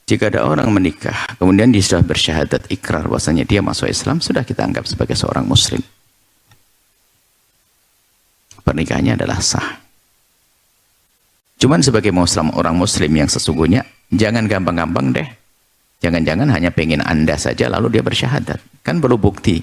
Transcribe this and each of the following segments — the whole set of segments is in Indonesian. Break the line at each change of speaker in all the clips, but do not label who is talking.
Jika ada orang menikah, kemudian dia sudah bersyahadat ikrar bahwasanya dia masuk Islam, sudah kita anggap sebagai seorang muslim. Pernikahannya adalah sah. Cuman sebagai orang muslim yang sesungguhnya, jangan gampang-gampang deh. Jangan-jangan hanya pengen Anda saja lalu dia bersyahadat. Kan perlu bukti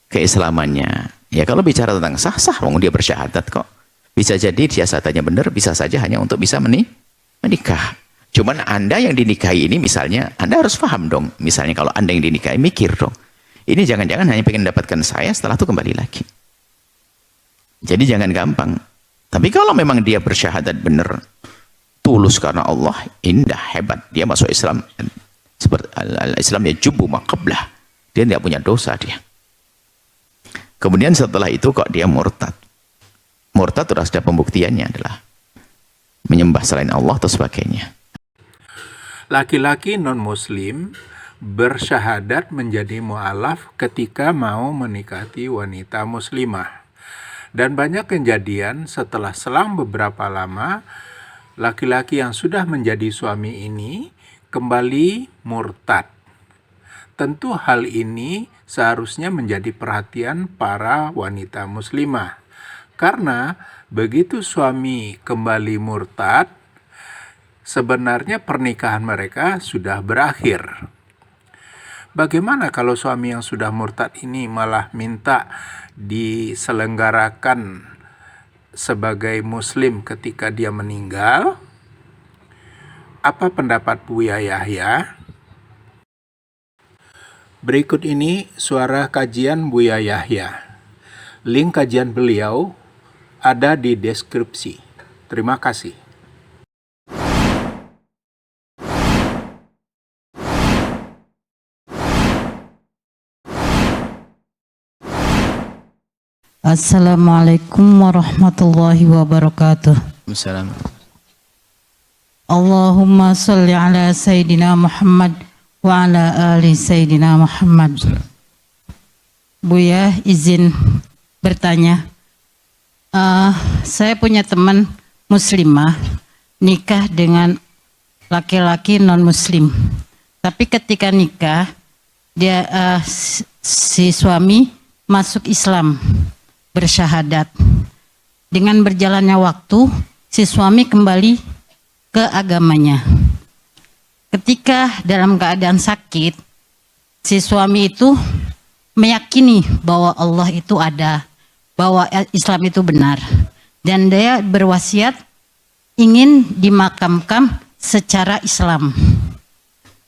keislamannya. Ya kalau bicara tentang sah-sah, dia bersyahadat kok. Bisa jadi dia syahadatnya benar, bisa saja hanya untuk bisa menikah. Cuman Anda yang dinikahi ini misalnya, Anda harus paham dong. Misalnya kalau Anda yang dinikahi, mikir dong. Ini jangan-jangan hanya pengen dapatkan saya, setelah itu kembali lagi. Jadi jangan gampang. Tapi kalau memang dia bersyahadat benar, tulus karena Allah, indah, hebat. Dia masuk Islam. Seperti al-Islam ya jubu maqablah. Dia tidak punya dosa dia. Kemudian setelah itu kok dia murtad. Murtad sudah ada pembuktiannya adalah menyembah selain Allah atau sebagainya.
Laki-laki non-muslim bersyahadat menjadi mu'alaf ketika mau menikahi wanita muslimah. Dan banyak kejadian setelah selang beberapa lama, laki-laki yang sudah menjadi suami ini kembali murtad. Tentu hal ini seharusnya menjadi perhatian para wanita muslimah. Karena begitu suami kembali murtad, sebenarnya pernikahan mereka sudah berakhir. Bagaimana kalau suami yang sudah murtad ini malah minta diselenggarakan sebagai muslim ketika dia meninggal? Apa pendapat Buya Yahya? Berikut ini suara kajian Buya Yahya. Link kajian beliau ada di deskripsi. Terima kasih.
Assalamualaikum warahmatullahi wabarakatuh.
Assalamualaikum.
Allahumma salli ala Sayyidina Muhammad wa ala ali Sayyidina Muhammad. Buya izin bertanya. Saya punya teman muslimah nikah dengan laki-laki non muslim. Tapi ketika nikah dia si suami masuk Islam, bersyahadat. Dengan berjalannya waktu, si suami kembali ke agamanya. Ketika dalam keadaan sakit, si suami itu meyakini bahwa Allah itu ada, bahwa Islam itu benar, dan dia berwasiat ingin dimakamkan secara Islam.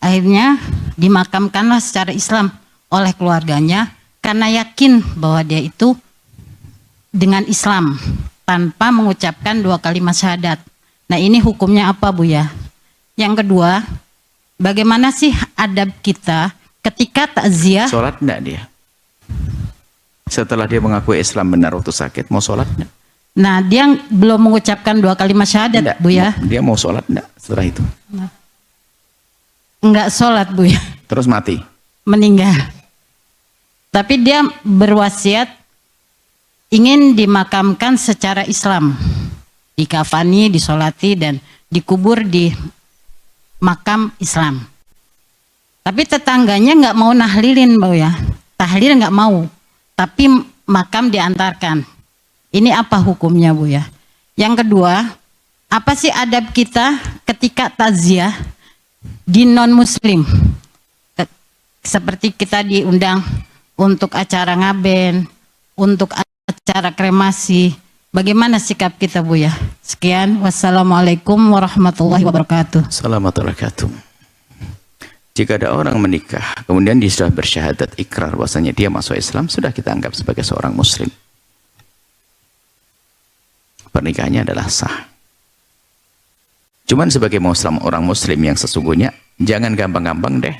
Akhirnya dimakamkanlah secara Islam oleh keluarganya karena yakin bahwa dia itu dengan Islam tanpa mengucapkan 2 kalimat syahadat. Nah, ini hukumnya apa, Buya? Yang kedua, bagaimana sih adab kita ketika takziah?
Sholat enggak dia? Setelah dia mengakui Islam benar waktu sakit, mau sholat enggak?
Nah, dia belum mengucapkan 2 kalimat syahadat, enggak, Buya.
Dia mau sholat enggak setelah itu?
Enggak sholat, Buya.
Terus mati?
Meninggal. Tapi dia berwasiat ingin dimakamkan secara Islam. Dikafani, disolati, dan dikubur di makam Islam. Tapi tetangganya nggak mau nahlilin, Buya. Tahlil nggak mau, tapi makam diantarkan. Ini apa hukumnya, Buya? Yang kedua, apa sih adab kita ketika takziah di non-muslim? Seperti kita diundang untuk acara ngaben, untuk acara kremasi. Bagaimana sikap kita, Buya? Sekian, wassalamualaikum warahmatullahi wabarakatuh.
Assalamualaikum warahmatullahi wabarakatuh. Jika ada orang menikah, kemudian dia sudah bersyahadat ikrar bahwasanya dia masuk Islam, sudah kita anggap sebagai seorang muslim. Pernikahannya adalah sah. Cuman sebagai orang muslim yang sesungguhnya, jangan gampang-gampang deh.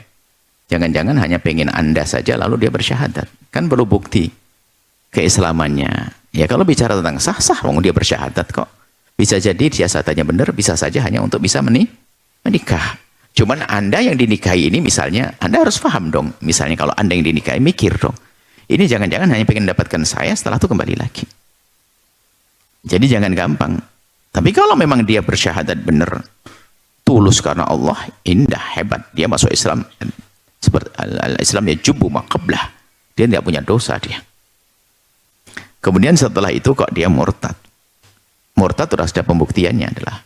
Jangan-jangan hanya pengen Anda saja lalu dia bersyahadat. Kan perlu bukti keislamannya. Ya kalau bicara tentang sah-sah, dia bersyahadat kok. Bisa jadi dia syahadatnya benar, bisa saja hanya untuk bisa menikah. Cuman Anda yang dinikahi ini misalnya, Anda harus paham dong. Misalnya kalau Anda yang dinikahi, mikir dong. Ini jangan-jangan hanya pengen dapatkan saya, setelah itu kembali lagi. Jadi jangan gampang. Tapi kalau memang dia bersyahadat benar, tulus karena Allah, indah, hebat. Dia masuk Islam seperti al-Islam ya jubu maqablah. Dia tidak punya dosa dia. Kemudian setelah itu kok dia murtad. Murtad sudah pembuktiannya adalah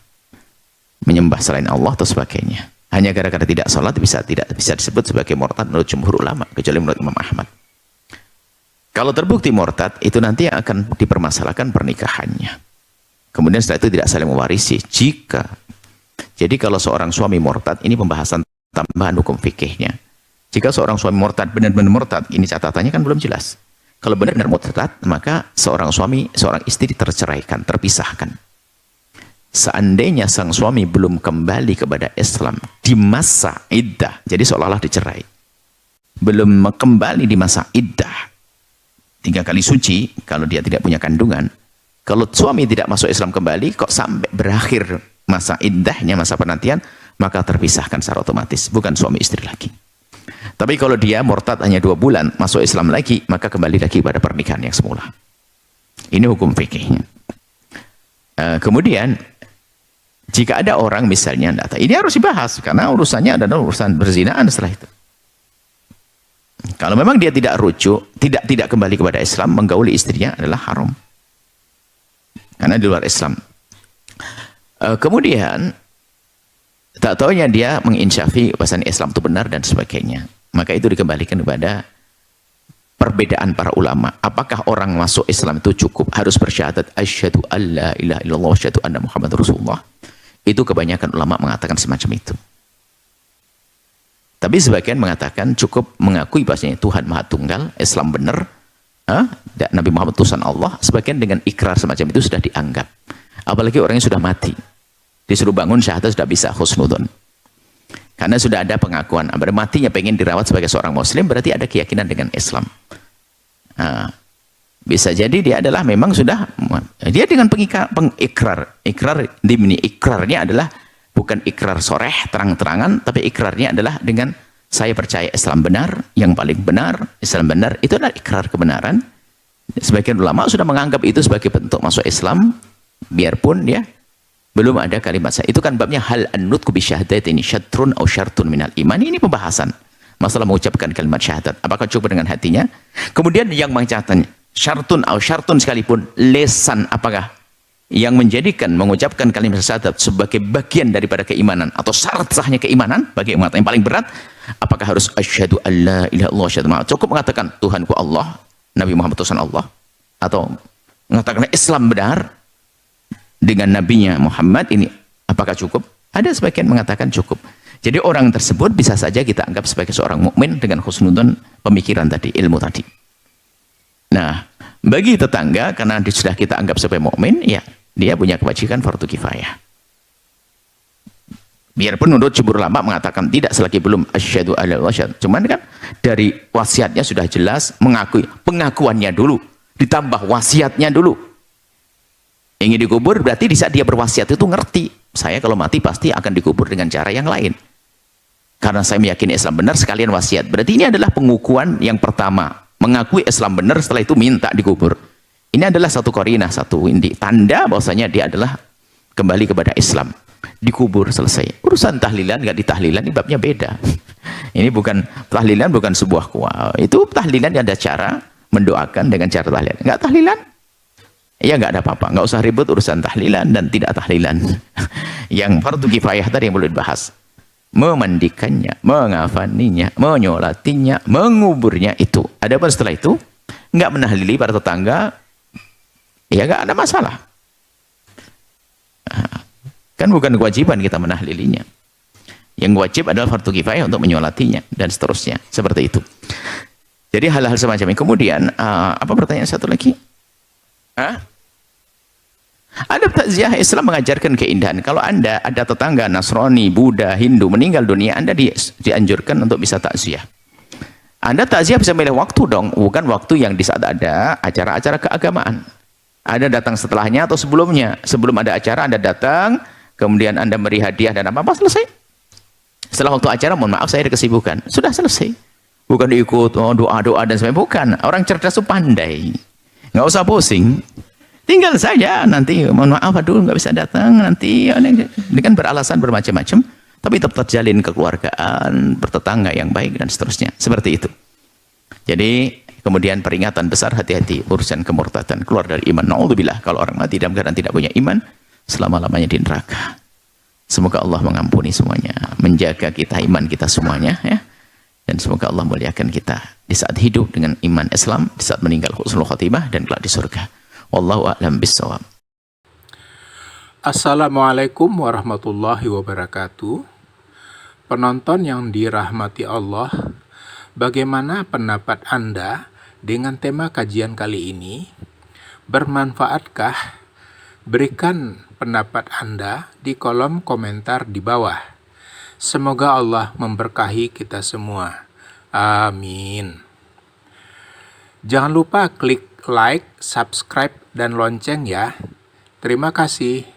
menyembah selain Allah atau sebagainya. Hanya gara-gara tidak sholat tidak bisa disebut sebagai murtad menurut jumhur ulama, kecuali menurut Imam Ahmad. Kalau terbukti murtad, itu nanti akan dipermasalahkan pernikahannya. Kemudian setelah itu tidak saling mewarisi. Jadi kalau seorang suami murtad, ini pembahasan tambahan hukum fikihnya. Jika seorang suami murtad, benar-benar murtad, ini catatannya kan belum jelas. Kalau benar-benar murtad, maka seorang suami, seorang istri terceraikan, terpisahkan. Seandainya sang suami belum kembali kepada Islam di masa iddah, jadi seolah-olah dicerai. Belum kembali di masa iddah, 3 kali suci, kalau dia tidak punya kandungan. Kalau suami tidak masuk Islam kembali, kok sampai berakhir masa iddahnya, masa penantian, maka terpisahkan secara otomatis, bukan suami istri lagi. Tapi kalau dia murtad hanya 2 bulan, masuk Islam lagi, maka kembali lagi pada pernikahan yang semula. Ini hukum fikihnya. Kemudian, jika ada orang misalnya, ini harus dibahas, karena urusannya adalah urusan berzinaan setelah itu. Kalau memang dia tidak rujuk, tidak kembali kepada Islam, menggauli istrinya adalah haram. Karena di luar Islam. Kemudian, tak taunya dia menginsyafi bahwasannya Islam itu benar dan sebagainya. Maka itu dikembalikan kepada perbedaan para ulama. Apakah orang masuk Islam itu cukup harus bersyahadat asyhadu alla ilaha illallah wa asyhadu anna Muhammad Rasulullah? Itu kebanyakan ulama mengatakan semacam itu. Tapi sebagian mengatakan cukup mengakui bahasanya Tuhan Maha Tunggal, Islam benar, dan Nabi Muhammad utusan Allah. Sebagian dengan ikrar semacam itu sudah dianggap. Apalagi orangnya sudah mati. Disuruh bangun syahadat sudah bisa husnudon. Karena sudah ada pengakuan. Matinya pengen dirawat sebagai seorang muslim, berarti ada keyakinan dengan Islam. Bisa jadi dia adalah memang sudah, dia dengan pengikrar. Ikrarnya adalah bukan ikrar soreh, terang-terangan, tapi ikrarnya adalah dengan saya percaya Islam benar, yang paling benar, Islam benar, itu adalah ikrar kebenaran. Sebagian ulama sudah menganggap itu sebagai bentuk masuk Islam, biarpun ya belum ada kalimat saya. Itu kan babnya hal an-nutqu bi syahadatin syatrun aw syartun minal iman. Ini pembahasan masalah mengucapkan kalimat syahadat. Apakah cukup dengan hatinya? Kemudian yang mencatatnya syartun aw syartun sekalipun lesan, apakah yang menjadikan mengucapkan kalimat syahadat sebagai bagian daripada keimanan atau syarat sahnya keimanan bagi umat yang paling berat, apakah harus asyhadu alla ilaha illallah asyhadu anna cukup mengatakan Tuhanku Allah, Nabi Muhammad utusan Allah, atau mengatakan Islam benar dengan nabinya Muhammad, ini apakah cukup? Ada sebagian mengatakan cukup. Jadi orang tersebut bisa saja kita anggap sebagai seorang mukmin dengan husnudon pemikiran tadi, ilmu tadi. Nah, bagi tetangga karena sudah kita anggap sebagai mukmin, ya dia punya kewajiban fardu kifayah. Biarpun menurut jumhur ulama mengatakan tidak selagi belum asyhadu alla ilaha illallah. Cuman kan dari wasiatnya sudah jelas, mengakui, pengakuannya dulu ditambah wasiatnya dulu. Ingin dikubur berarti di saat dia berwasiat itu ngerti, saya kalau mati pasti akan dikubur dengan cara yang lain. Karena saya meyakini Islam benar sekalian wasiat. Berarti ini adalah pengukuhan yang pertama, mengakui Islam benar, setelah itu minta dikubur. Ini adalah satu qarinah, satu tanda bahwasanya dia adalah kembali kepada Islam. Dikubur, selesai. Urusan tahlilan nggak ditahlilan, ini babnya beda. Ini bukan tahlilan, bukan sebuah kuah. Itu tahlilan ada cara mendoakan dengan cara tahlilan. Nggak tahlilan? Ya nggak ada apa-apa. Nggak usah ribut urusan tahlilan dan tidak tahlilan. Yang fardu kifayah tadi yang perlu dibahas. Memandikannya, mengafaninya, menyolatinya, menguburnya itu. Adapun setelah itu, nggak menahlili para tetangga, ya nggak ada masalah. Kan bukan kewajiban kita menahlilinya. Yang wajib adalah fardu kifayah untuk menyolatinya dan seterusnya, seperti itu. Jadi hal-hal semacam ini. Kemudian apa pertanyaan satu lagi? Adab takziah Islam mengajarkan keindahan. Kalau Anda ada tetangga Nasrani, Buddha, Hindu meninggal dunia, Anda dianjurkan untuk bisa takziah. Anda takziah bisa milih waktu dong, bukan waktu yang di saat ada acara-acara keagamaan. Anda datang setelahnya atau sebelumnya. Sebelum ada acara Anda datang, kemudian Anda beri hadiah dan apa-apa, selesai. Setelah waktu acara, mohon maaf saya ada kesibukan. Sudah selesai. Bukan diikut doa-doa dan sebagainya. Bukan. Orang cerdas itu pandai. Nggak usah pusing. Tinggal saja nanti mohon maaf aduh nggak bisa datang nanti dengan beralasan bermacam-macam, tapi tetap terjalin kekeluargaan, bertetangga yang baik dan seterusnya. Seperti itu. Jadi kemudian peringatan besar, hati-hati urusan kemurtadan, keluar dari iman. Naudzubillah, kalau orang mati dalam keadaan tidak punya iman, selama-lamanya di neraka. Semoga Allah mengampuni semuanya, menjaga kita, iman kita semuanya ya. Dan semoga Allah muliakan kita di saat hidup dengan iman Islam, di saat meninggal husnul khotimah dan kelak di surga. Wallahu a'lam bissawab.
Assalamualaikum warahmatullahi wabarakatuh. Penonton yang dirahmati Allah, bagaimana pendapat Anda dengan tema kajian kali ini? Bermanfaatkah? Berikan pendapat Anda di kolom komentar di bawah. Semoga Allah memberkahi kita semua. Amin. Jangan lupa klik like, subscribe, dan lonceng ya. Terima kasih.